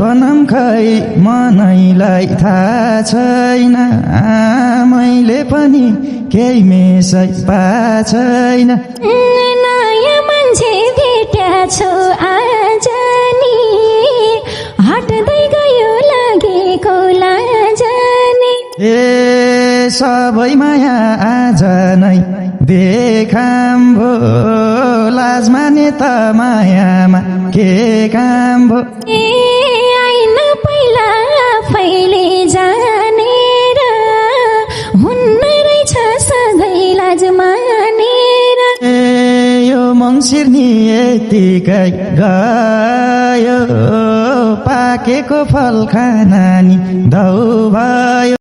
भनम खै मनैलाई थाहा छैन मैले पनि केही मेसै छैन नयाँ मान्छे भेट्या छु आज नि हट्दै गयो लागेको लाजनी ए सबै माया आज नै देखाम भो लाज माने त मायामा के काम भो ए आइन पहिला आफैले जानेर हुन्न रहेछ सधैँ लाज मानेर ए यो मङ्सिर नि यतिकै गयो पाकेको फल खाना नि धौ भयो